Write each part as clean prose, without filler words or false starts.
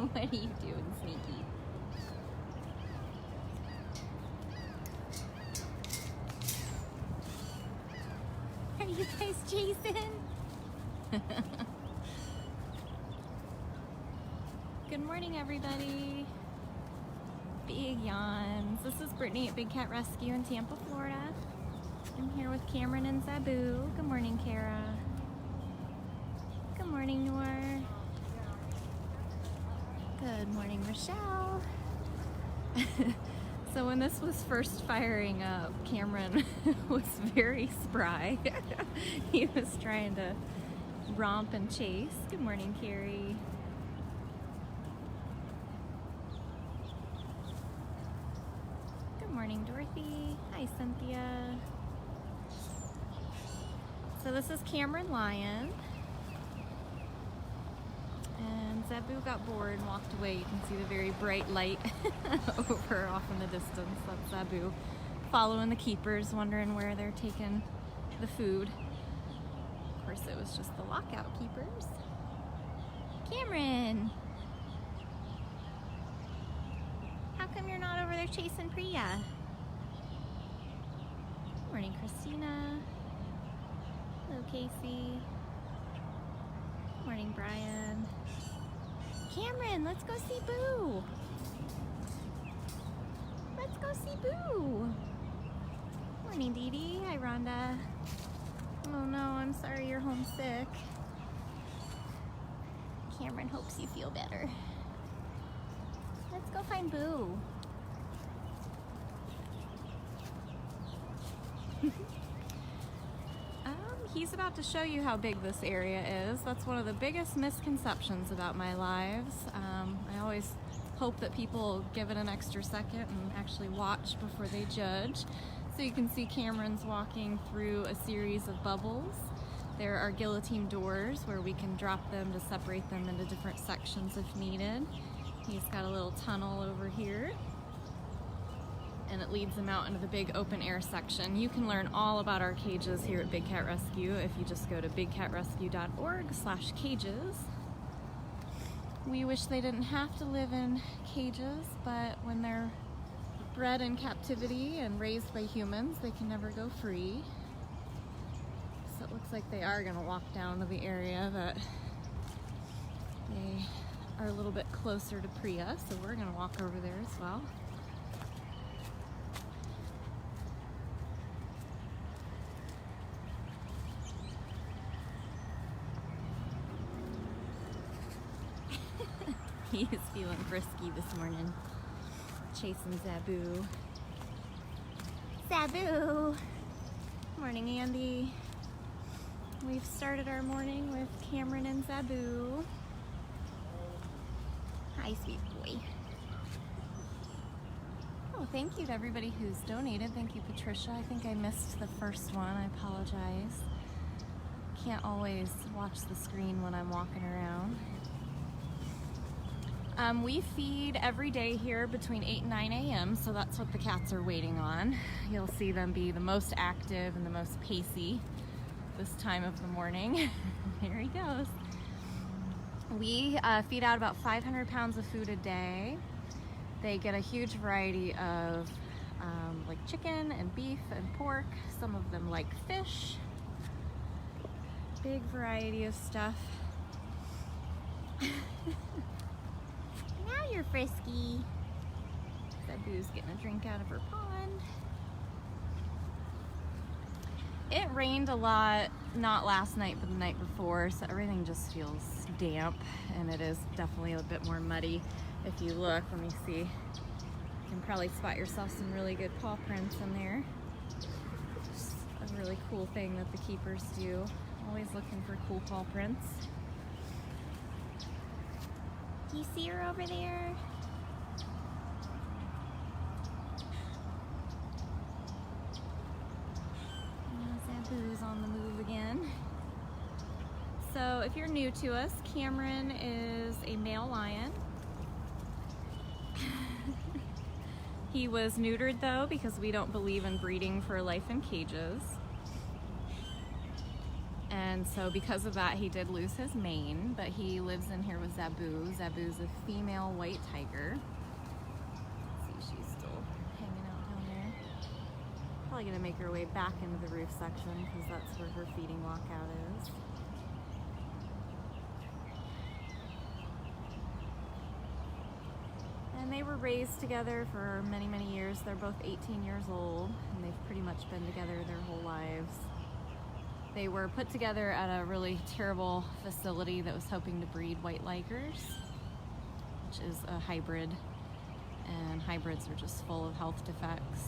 What are you doing, Sneaky? Are you guys chasing? Good morning, everybody. Big yawns. This is Brittany at Big Cat Rescue in Tampa, Florida. I'm here with Cameron and Zabu. Good morning, Kara. Good morning, Noor. Good morning, Rochelle. So when this was first firing up, Cameron was very spry. He was trying to romp and chase. Good morning, Carrie. Good morning, Dorothy. Hi, Cynthia. So this is Cameron Lion. And Zabu got bored and walked away. You can see the very bright light over off in the distance. That's Zabu following the keepers, wondering where they're taking the food. Of course, it was just the lockout keepers. Cameron! How come you're not over there chasing Priya? Good morning, Christina. Hello, Casey. Good morning, Brian. Cameron, let's go see Boo. Let's go see Boo. Morning, Dee Dee. Hi, Rhonda. Oh no, I'm sorry you're homesick. Cameron hopes you feel better. Let's go find Boo. He's about to show you how big this area is. That's one of the biggest misconceptions about my lives. I always hope that people give it an extra second and actually watch before they judge. So you can see Cameron's walking through a series of bubbles. There are guillotine doors where we can drop them to separate them into different sections if needed. He's got a little tunnel over here, and it leads them out into the big open air section. You can learn all about our cages here at Big Cat Rescue if you just go to bigcatrescue.org/cages. We wish they didn't have to live in cages, but when they're bred in captivity and raised by humans, they can never go free. So it looks like they are gonna walk down to the area that they are a little bit closer to Priya, so we're gonna walk over there as well. He is feeling frisky this morning, chasing Zabu. Zabu! Morning, Andy. We've started our morning with Cameron and Zabu. Hi, sweet boy. Oh, thank you to everybody who's donated. Thank you, Patricia. I think I missed the first one. I apologize. Can't always watch the screen when I'm walking around. We feed every day here between 8 and 9 a.m., so that's what the cats are waiting on. You'll see them be the most active and the most pacey this time of the morning. Here he goes. We feed out about 500 pounds of food a day. They get a huge variety of like chicken and beef and pork. Some of them like fish. Big variety of stuff. Now you're frisky. Zabu's getting a drink out of her pond. It rained a lot, not last night, but the night before, so everything just feels damp, and it is definitely a bit more muddy. If you look, let me see. You can probably spot yourself some really good paw prints in there. Just a really cool thing that the keepers do. Always looking for cool paw prints. Do you see her over there? Zabu's on the move again. So if you're new to us, Cameron is a male lion. He was neutered though because we don't believe in breeding for life in cages. And so because of that, he did lose his mane, but he lives in here with Zabu. Zabu's a female white tiger. Let's see, she's still hanging out down there. Probably gonna make her way back into the roof section because that's where her feeding walkout is. And they were raised together for many, many years. They're both 18 years old, and they've pretty much been together their whole lives. They were put together at a really terrible facility that was hoping to breed white ligers, which is a hybrid, and hybrids are just full of health defects.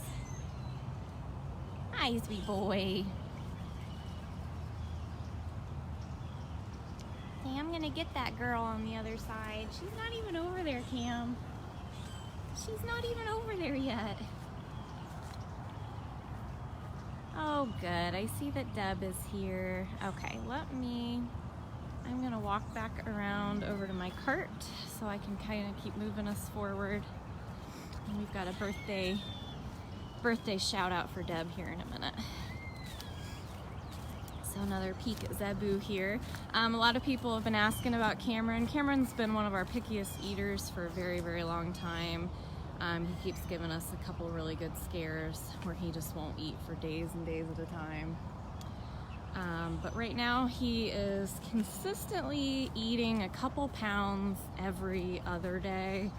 Hi, sweet boy. Hey, I'm gonna get that girl on the other side. She's not even over there, Cam. She's not even over there yet. Oh, good. I see that Deb is here. Okay, I'm gonna walk back around over to my cart so I can kind of keep moving us forward. And we've got a birthday shout out for Deb here in a minute. So another peek at Zabu here. A lot of people have been asking about Cameron. Cameron's been one of our pickiest eaters for a very, very long time. He keeps giving us a couple really good scares where he just won't eat for days and days at a time. But right now he is consistently eating a couple pounds every other day.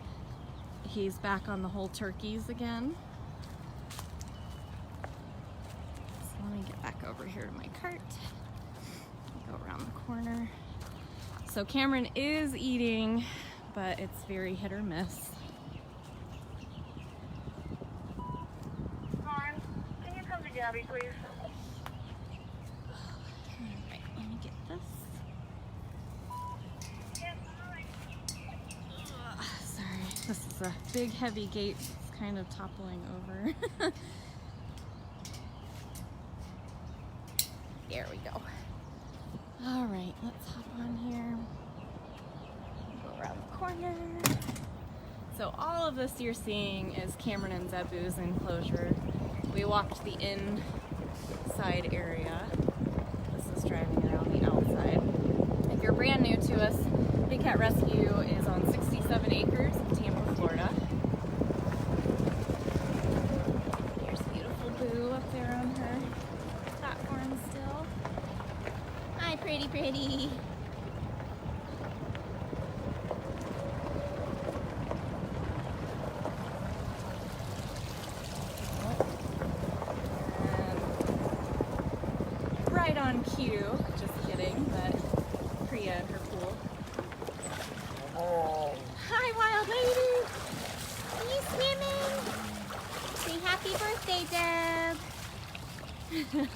He's back on the whole turkeys again. So let me get back over here to my cart. Go around the corner. So Cameron is eating, but it's very hit or miss. Gabby, please. Alright, let me get this. Sorry, this is a big heavy gate. It's kind of toppling over. There we go. Alright, let's hop on here. Go around the corner. So all of this you're seeing is Cameron and Zabu's enclosure. We walked the inside area. This is driving around the outside. If you're brand new to us, Big Cat Rescue is on 67 acres in Tampa, Florida. Here's beautiful Boo up there on her platform still. Hi, pretty, pretty. On cue, just kidding, but Priya in her pool. Oh. Hi, wild lady! Are you swimming? Say happy birthday, Deb!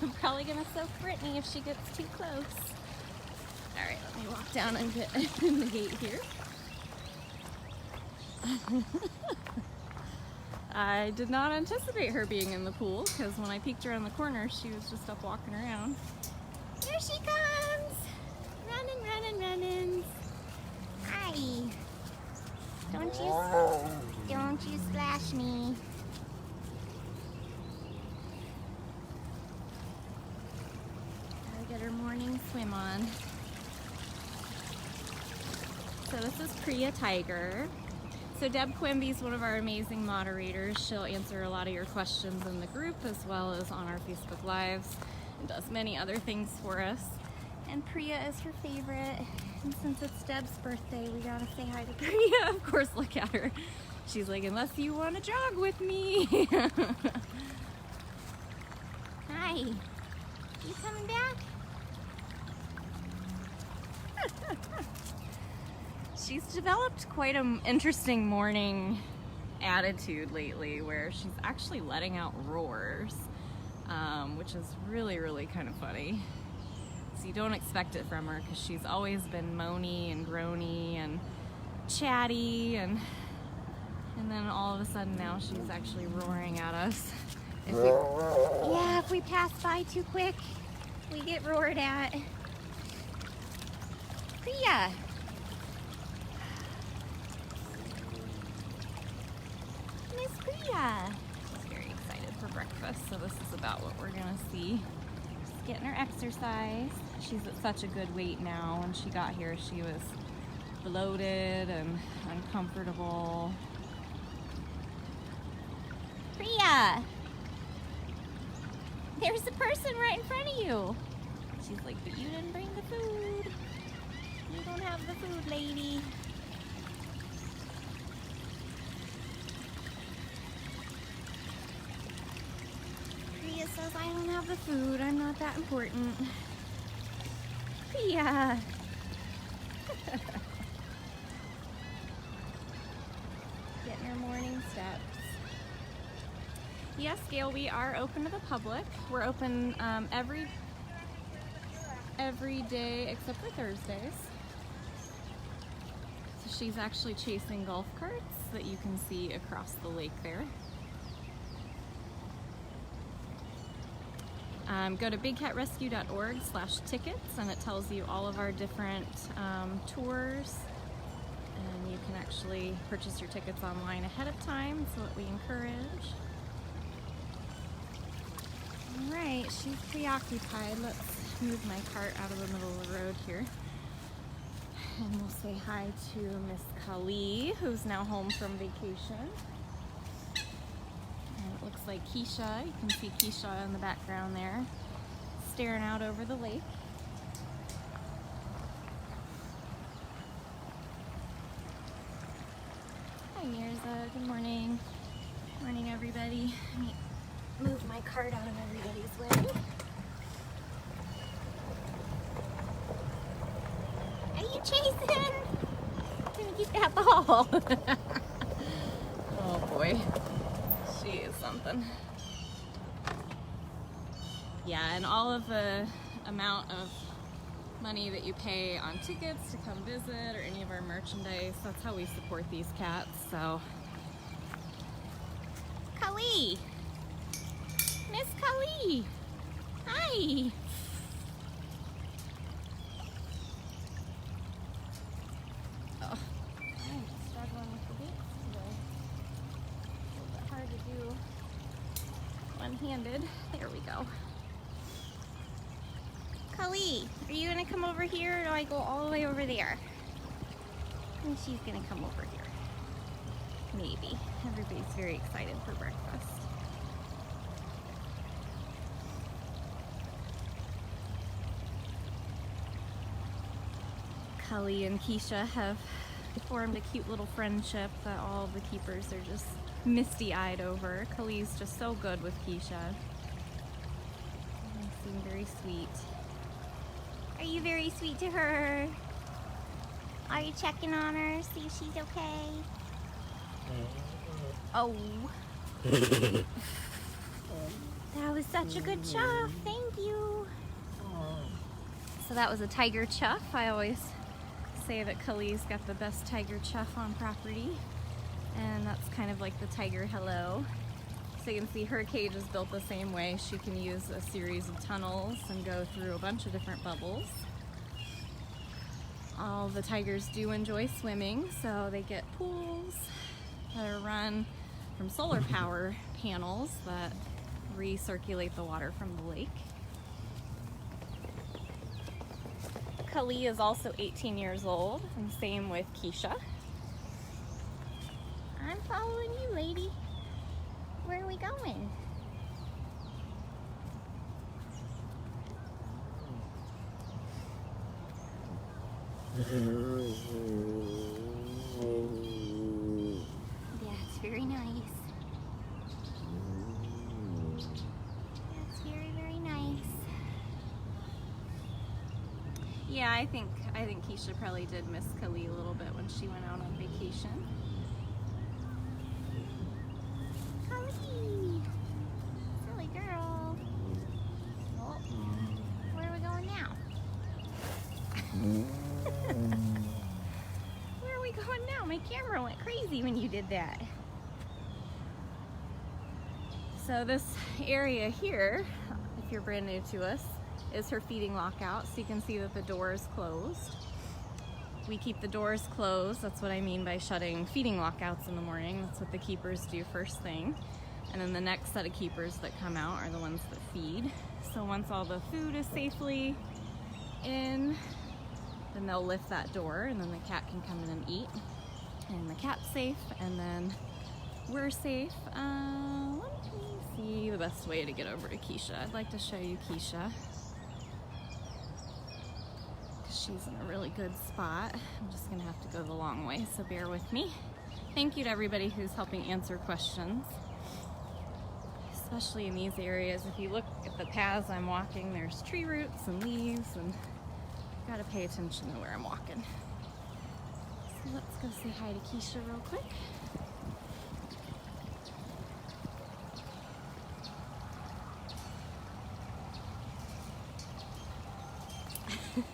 I'm probably gonna soak Brittany if she gets too close. Alright, let me walk down and get in the gate here. I did not anticipate her being in the pool because when I peeked around the corner, she was just up walking around. Here she comes! Running, running, running. Hi. Don't you splash me. Gotta get her morning swim on. So this is Priya Tiger. So Deb Quimby's one of our amazing moderators. She'll answer a lot of your questions in the group as well as on our Facebook Lives and does many other things for us. And Priya is her favorite. And since it's Deb's birthday, we gotta say hi to Priya. Of course, look at her. She's like, unless you want to jog with me. Hi. You coming back? She's developed quite an interesting morning attitude lately where she's actually letting out roars, which is really, really kind of funny. So you don't expect it from her because she's always been moany and groany and chatty, and then all of a sudden now she's actually roaring at us. If we pass by too quick, we get roared at. Priya! Miss Priya! She's very excited for breakfast, so this is about what we're gonna see. Just getting her exercise. She's at such a good weight now. When she got here, she was bloated and uncomfortable. Priya! There's a person right in front of you. She's like, but you didn't bring the food. You don't have the food, lady. Priya says, I don't have the food. I'm not that important. Priya! Getting her morning steps. Yes, Gail, we are open to the public. We're open every day except for Thursdays. So she's actually chasing golf carts that you can see across the lake there. Go to bigcatrescue.org/tickets and it tells you all of our different tours, and you can actually purchase your tickets online ahead of time. That's what we encourage. Alright, she's preoccupied. Let's move my cart out of the middle of the road here. And we'll say hi to Miss Kali, who's now home from vacation. And it looks like Keisha, you can see Keisha in the background there, staring out over the lake. Hi Mirza, good morning. Morning everybody. Let me move my cart out of everybody's way. Are you chasing? Gonna get that ball. Oh boy, she is something. Yeah, and all of the amount of money that you pay on tickets to come visit or any of our merchandise, that's how we support these cats. So, Kali! Miss Kali! Hi! Oh, I'm struggling with the weights today. A little bit hard to do one-handed. There we go. Kali, are you gonna come over here or do I go all the way over there? I think she's gonna come over here. Maybe. Everybody's very excited for breakfast. Kali and Keisha have formed a cute little friendship that all of the keepers are just misty-eyed over. Kali's just so good with Keisha. They seem very sweet. Are you very sweet to her? Are you checking on her, see if she's okay? Oh. That was such a good chuff, thank you. So that was a tiger chuff. I always say that Kali's got the best tiger chuff on property, and that's kind of like the tiger hello. So you can see her cage is built the same way. She can use a series of tunnels and go through a bunch of different bubbles. All the tigers do enjoy swimming, so they get pools that are run from solar power panels that recirculate the water from the lake. Kali is also 18 years old, and same with Keisha. I'm following you, lady. Where are we going? Yeah, it's very nice. That's very, very nice. Yeah, I think Keisha probably did miss Kali a little bit when she went out on vacation. Kali! Silly girl. Oh, where are we going now? Where are we going now? My camera went crazy when you did that. So this area here, if you're brand new to us, is her feeding lockout. So you can see that the door is closed. We keep the doors closed. That's what I mean by shutting feeding lockouts in the morning. That's what the keepers do first thing. And then the next set of keepers that come out are the ones that feed. So once all the food is safely in, then they'll lift that door and then the cat can come in and eat. And the cat's safe, and then we're safe. Let me see the best way to get over to Keisha. I'd like to show you Keisha. She's in a really good spot. I'm just gonna have to go the long way, so bear with me. Thank you to everybody who's helping answer questions, especially in these areas. If you look at the paths I'm walking, there's tree roots and leaves, and gotta pay attention to where I'm walking. So let's go say hi to Keisha real quick.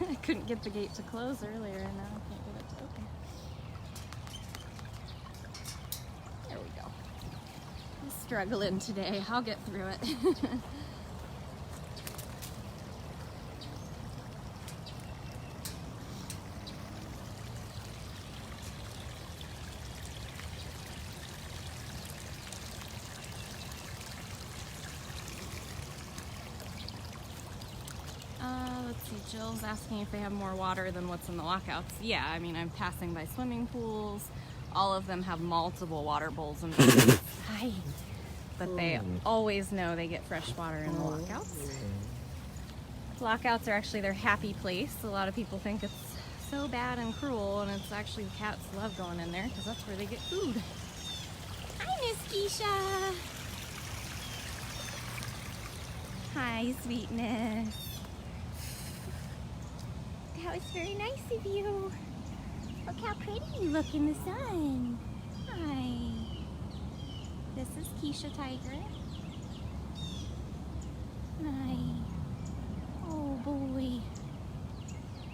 I couldn't get the gate to close earlier, and now I can't get it to open. There we go. I'm struggling today. I'll get through it. Let's see, Jill's asking if they have more water than what's in the lockouts. Yeah, I mean, I'm passing by swimming pools. All of them have multiple water bowls and hi. But they always know they get fresh water in the lockouts. Lockouts are actually their happy place. A lot of people think it's so bad and cruel, and it's actually the cats love going in there because that's where they get food. Hi, Miss Keisha. Hi, sweetness. That was very nice of you. Look how pretty you look in the sun. Hi. This is Keisha Tiger. Hi. Oh boy.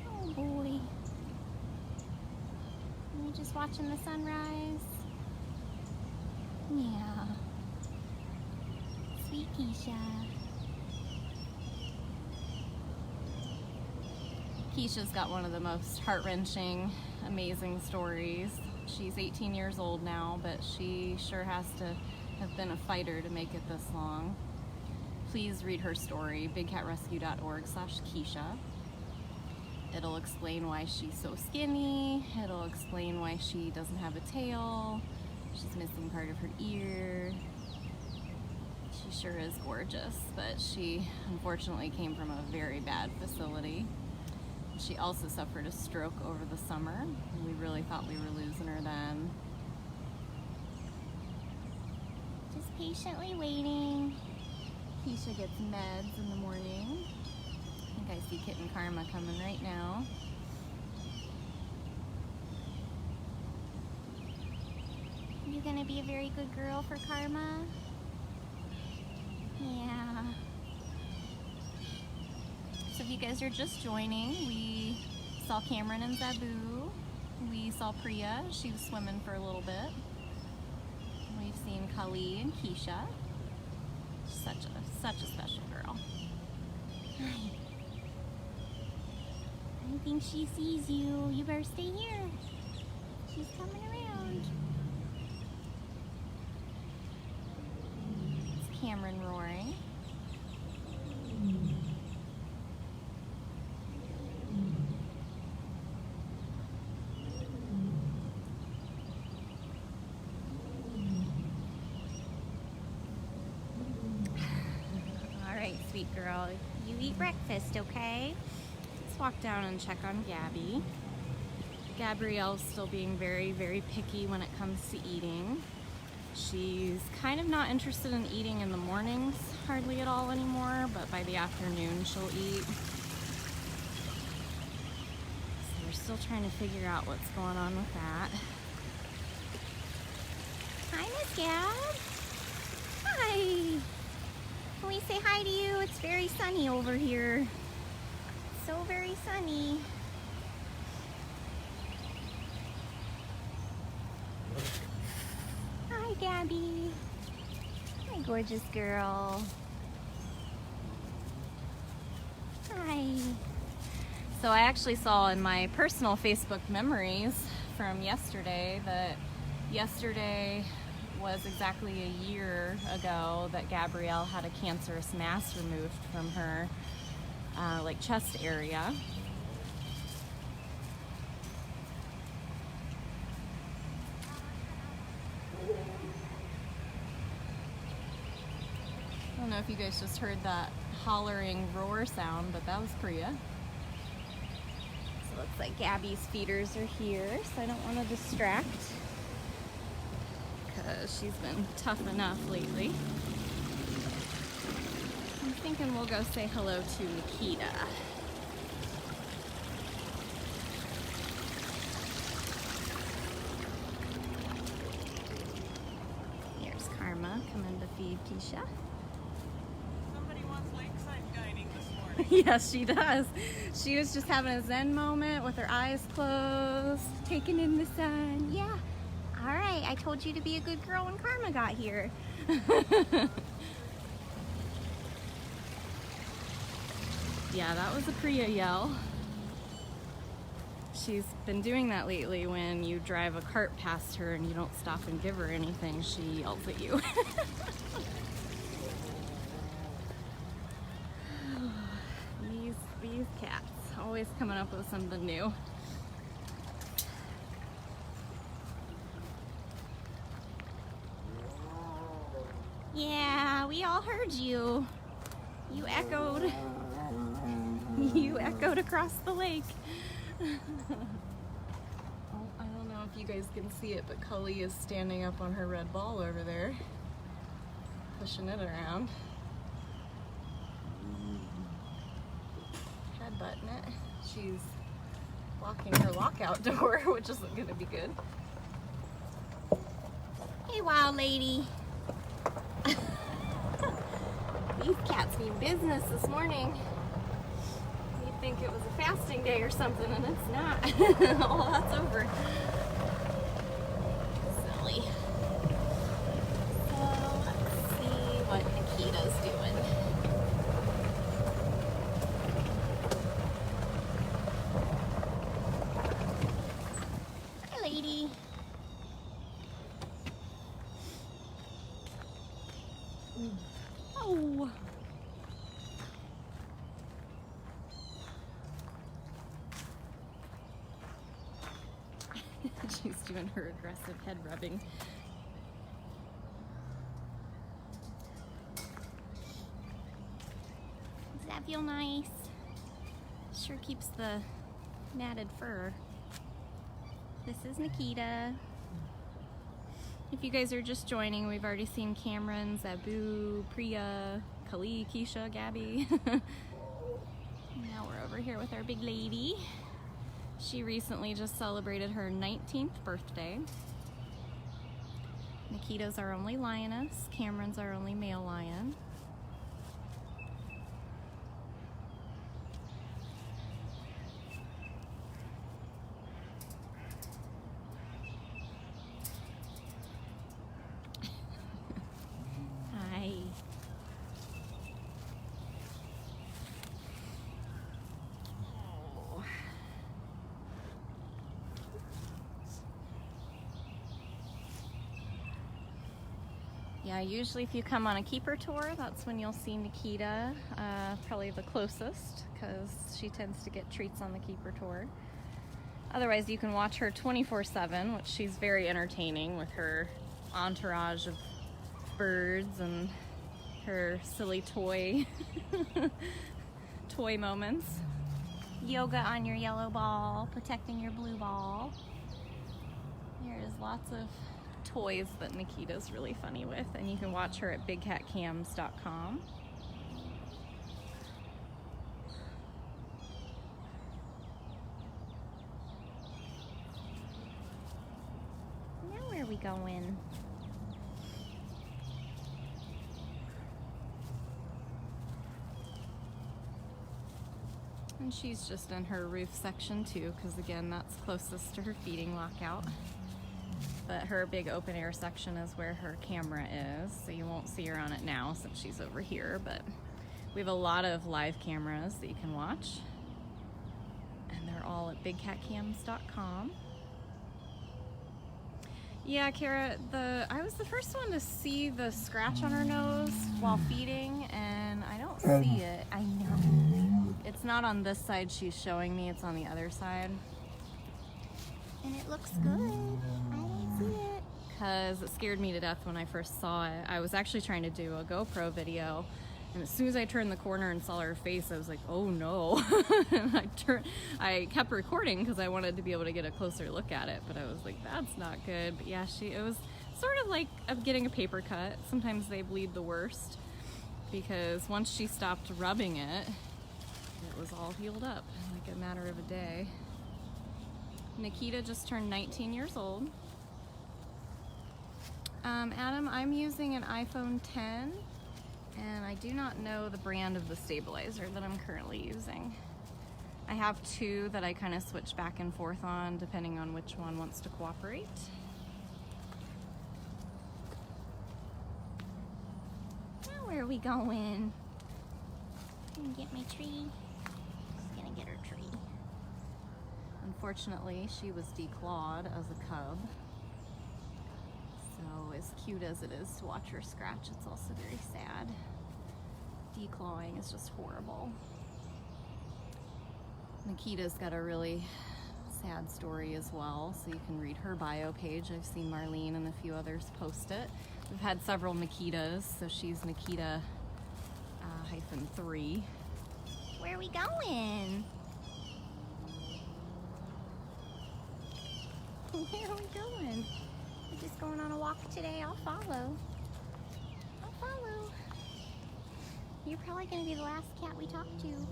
Oh boy. Are you just watching the sunrise? Yeah. Sweet Keisha. Keisha's got one of the most heart-wrenching, amazing stories. She's 18 years old now, but she sure has to have been a fighter to make it this long. Please read her story, bigcatrescue.org/Keisha. It'll explain why she's so skinny. It'll explain why she doesn't have a tail. She's missing part of her ear. She sure is gorgeous, but she unfortunately came from a very bad facility. She also suffered a stroke over the summer. We really thought we were losing her then. Just patiently waiting. Keisha gets meds in the morning. I think I see Kitten Karma coming right now. You gonna be a very good girl for Karma? Yeah. So if you guys are just joining, we saw Cameron and Zabu. We saw Priya. She was swimming for a little bit. We've seen Kali and Keisha. Such a special girl. I think she sees you. You better stay here. She's coming around. It's Cameron roaring. Sweet girl, you eat breakfast, okay? Let's walk down and check on Gabby. Gabrielle's still being very, very picky when it comes to eating. She's kind of not interested in eating in the mornings hardly at all anymore, but by the afternoon she'll eat. So we're still trying to figure out what's going on with that. Hi, Miss Gab. Hi. Can we say hi to you? It's very sunny over here. So very sunny. Hi, Gabby. Hi, gorgeous girl. Hi. So I actually saw in my personal Facebook memories from yesterday that yesterday was exactly a year ago that Gabrielle had a cancerous mass removed from her like chest area. don't know if you guys just heard that hollering roar sound, but that was Priya. So it looks like Gabby's feeders are here, so I don't want to distract because she's been tough enough lately. I'm thinking we'll go say hello to Nikita. Here's Karma coming to feed Keisha. Somebody wants lakeside dining this morning. Yes, she does. She was just having a zen moment with her eyes closed, taking in the sun. Yeah. All right, I told you to be a good girl when Karma got here. Yeah, that was a Priya yell. She's been doing that lately when you drive a cart past her and you don't stop and give her anything. She yells at you. These cats, always coming up with something new. Yeah, we all heard you. You echoed. You echoed across the lake. Oh, I don't know if you guys can see it, but Cully is standing up on her red ball over there, pushing it around. Headbutting it. She's locking her lockout door, which isn't gonna be good. Hey, wild lady. These cats mean business this morning. You'd think it was a fasting day or something, and it's not. All that's over. Silly. So let's see what Nikita's doing. Hi, lady. Oh. She's doing her aggressive head rubbing. Does that feel nice? Sure keeps the matted fur. This is Nikita. If you guys are just joining, we've already seen Cameron, Zabu, Priya, Kali, Keisha, Gabby. Now we're over here with our big lady. She recently just celebrated her 19th birthday. Nikita's our only lioness. Cameron's our only male lion. Hi. Oh. Yeah, usually if you come on a keeper tour, that's when you'll see Nikita, probably the closest, because she tends to get treats on the keeper tour. Otherwise, you can watch her 24/7, which she's very entertaining with her entourage of birds and her silly toy moments. Yoga on your yellow ball, protecting your blue ball. There's lots of toys that Nikita's really funny with, and you can watch her at bigcatcams.com. Now where are we going? And she's just in her roof section too, because again, that's closest to her feeding lockout. But her big open air section is where her camera is, so you won't see her on it now since she's over here, but we have a lot of live cameras that you can watch, and they're all at bigcatcams.com. Yeah, Kara, I was the first one to see the scratch on her nose while feeding, and I don't see it. I know. It's not on this side she's showing me, it's on the other side. And it looks good. I didn't see it. because it scared me to death when I first saw it. I was actually trying to do a GoPro video, and as soon as I turned the corner and saw her face, I was like, oh no. And I kept recording because I wanted to be able to get a closer look at it, but I was like, that's not good. But yeah, it was sort of like getting a paper cut. Sometimes they bleed the worst, because once she stopped rubbing it, it was all healed up in like a matter of a day. Nikita just turned 19 years old. Adam, I'm using an iPhone 10, and I do not know the brand of the stabilizer that I'm currently using. I have two that I kind of switch back and forth on depending on which one wants to cooperate. Now where are we going? Gonna get my tree. Just gonna get her tree. Unfortunately, she was declawed as a cub. So as cute as it is to watch her scratch, it's also very sad. Declawing is just horrible. Nikita's got a really sad story as well, so you can read her bio page. I've seen Marlene and a few others post it. We've had several Nikitas, so she's Nikita -3. Where are we going? Where are we going? We're just going on a walk today. I'll follow. I'll follow. You're probably going to be the last cat we talk to.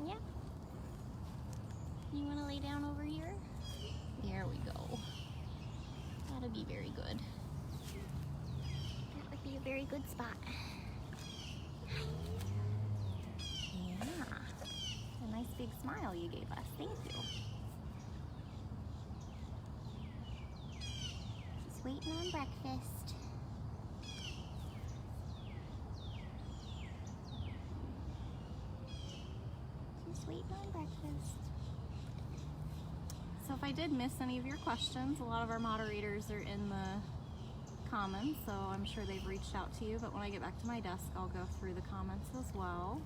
Yeah. You want to lay down over here? There we go. That'll be very good. That would be a very good spot. Yeah. A nice big smile you gave us. Thank you. She's waiting on breakfast. She's waiting on breakfast. So if I did miss any of your questions, a lot of our moderators are in the comments, so I'm sure they've reached out to you, but when I get back to my desk, I'll go through the comments as well.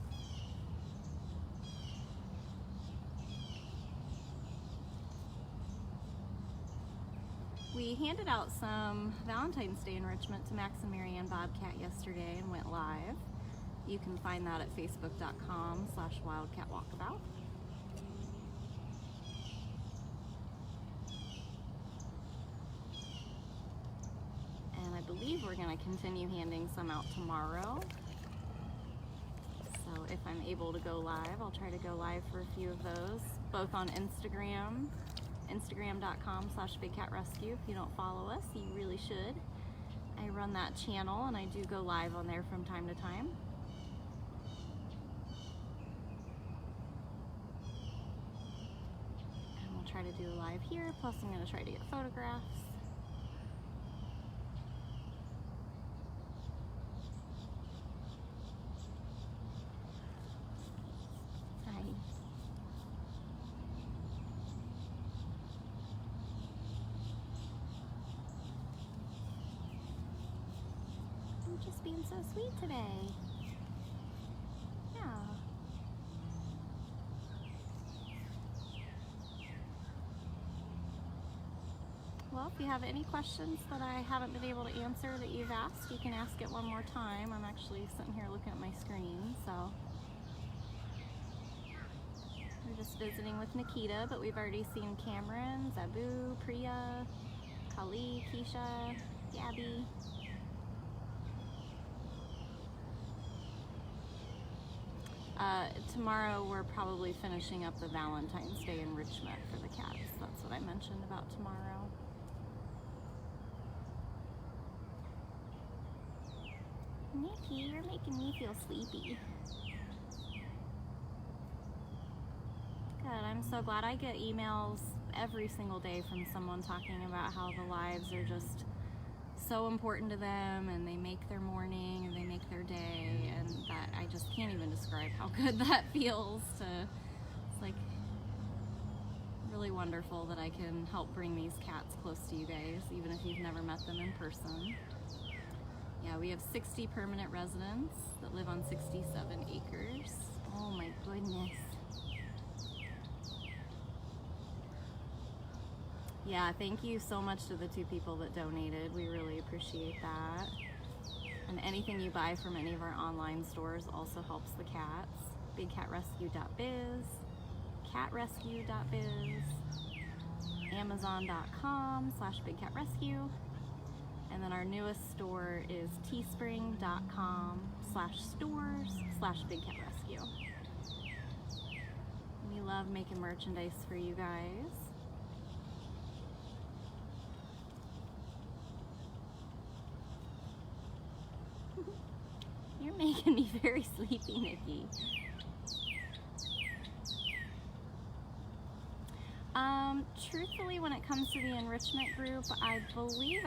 We handed out some Valentine's Day enrichment to Max and Marianne Bobcat yesterday and went live. You can find that at facebook.com/wildcatwalkabout. And I believe we're going to continue handing some out tomorrow. So if I'm able to go live, I'll try to go live for a few of those, both on Instagram. Instagram.com/BigCatRescue. If you don't follow us, you really should. I run that channel and I do go live on there from time to time. And we'll try to do a live here, plus I'm going to try to get photographs. Just being so sweet today. Yeah. Well, if you have any questions that I haven't been able to answer that you've asked, you can ask it one more time. I'm actually sitting here looking at my screen, so. We're just visiting with Nikita, but we've already seen Cameron, Zabu, Priya, Kali, Keisha, Gabby. Tomorrow we're probably finishing up the Valentine's Day enrichment for the cats. That's what I mentioned about tomorrow. Nikki, you're making me feel sleepy. Good, I'm so glad. I get emails every single day from someone talking about how the lives are just so important to them, and they make their morning and they make their day, and that I just can't even describe how good that feels. It's like really wonderful that I can help bring these cats close to you guys, even if you've never met them in person. Yeah, we have 60 permanent residents that live on 67 acres. Oh my goodness. Yeah, thank you so much to the 2 people that donated. We really appreciate that. And anything you buy from any of our online stores also helps the cats. BigCatRescue.biz, CatRescue.biz, Amazon.com/BigCatRescue. And then our newest store is teespring.com/stores/BigCatRescue. We love making merchandise for you guys. You're making me very sleepy, Nikki. Truthfully, when it comes to the enrichment group, I believe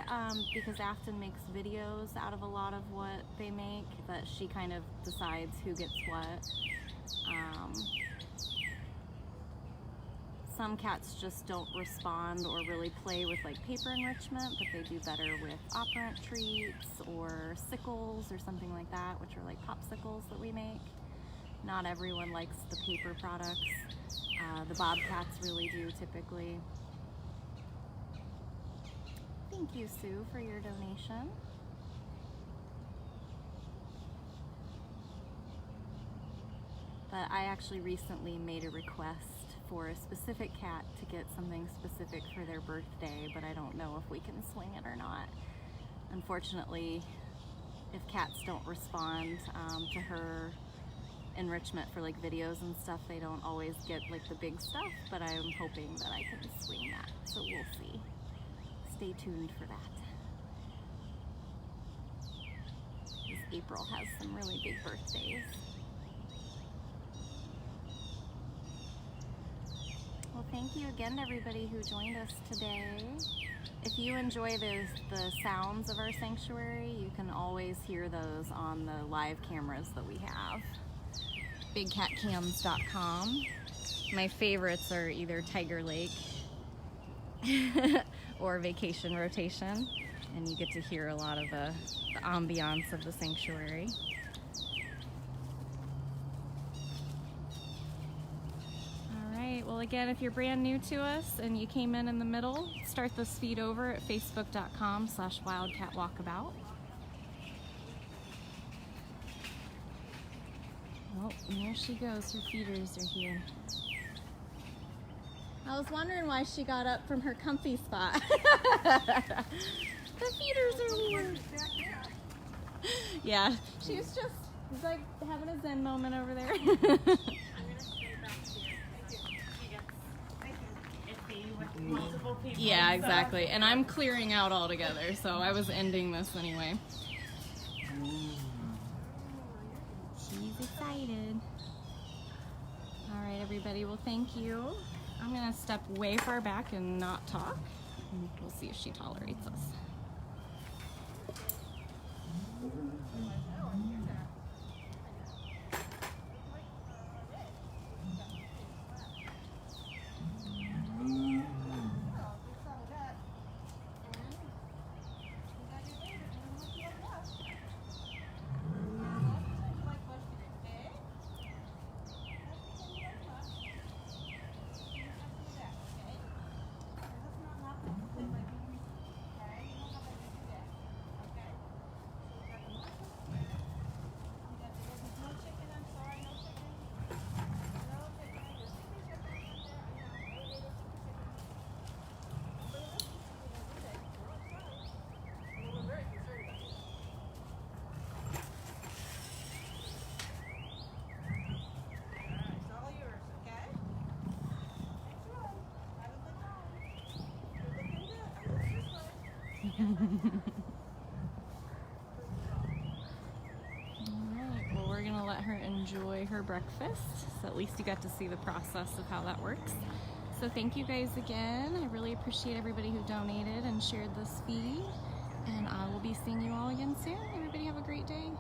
because Afton makes videos out of a lot of what they make, that she kind of decides who gets what. Some cats just don't respond or really play with like paper enrichment, but they do better with operant treats or sickles or something like that, which are like popsicles that we make. Not everyone likes the paper products. The Bobcats really do typically. Thank you, Sue, for your donation. But I actually recently made a request for a specific cat to get something specific for their birthday, but I don't know if we can swing it or not. Unfortunately, if cats don't respond to her enrichment for like videos and stuff, they don't always get like the big stuff, but I'm hoping that I can swing that, so we'll see. Stay tuned for that. Because April has some really big birthdays. Well, thank you again to everybody who joined us today. If you enjoy the sounds of our sanctuary, you can always hear those on the live cameras that we have. BigCatCams.com. My favorites are either Tiger Lake or Vacation Rotation, and you get to hear a lot of the ambiance of the sanctuary. Well, again, if you're brand new to us and you came in the middle, start this feed over at facebook.com/wildcatwalkabout. Oh, and there she goes. Her feeders are here. I was wondering why she got up from her comfy spot. The feeders are here. Yeah, she was just like having a zen moment over there. Multiple people. Yeah, exactly. And I'm clearing out altogether, so I was ending this anyway. She's excited. All right, everybody. Well, thank you. I'm going to step way far back and not talk. And we'll see if she tolerates us. Alright, well, we're gonna let her enjoy her breakfast, so at least you got to see the process of how that works. So thank you guys again. I really appreciate everybody who donated and shared this feed, and I will be seeing you all again soon. Everybody have a great day.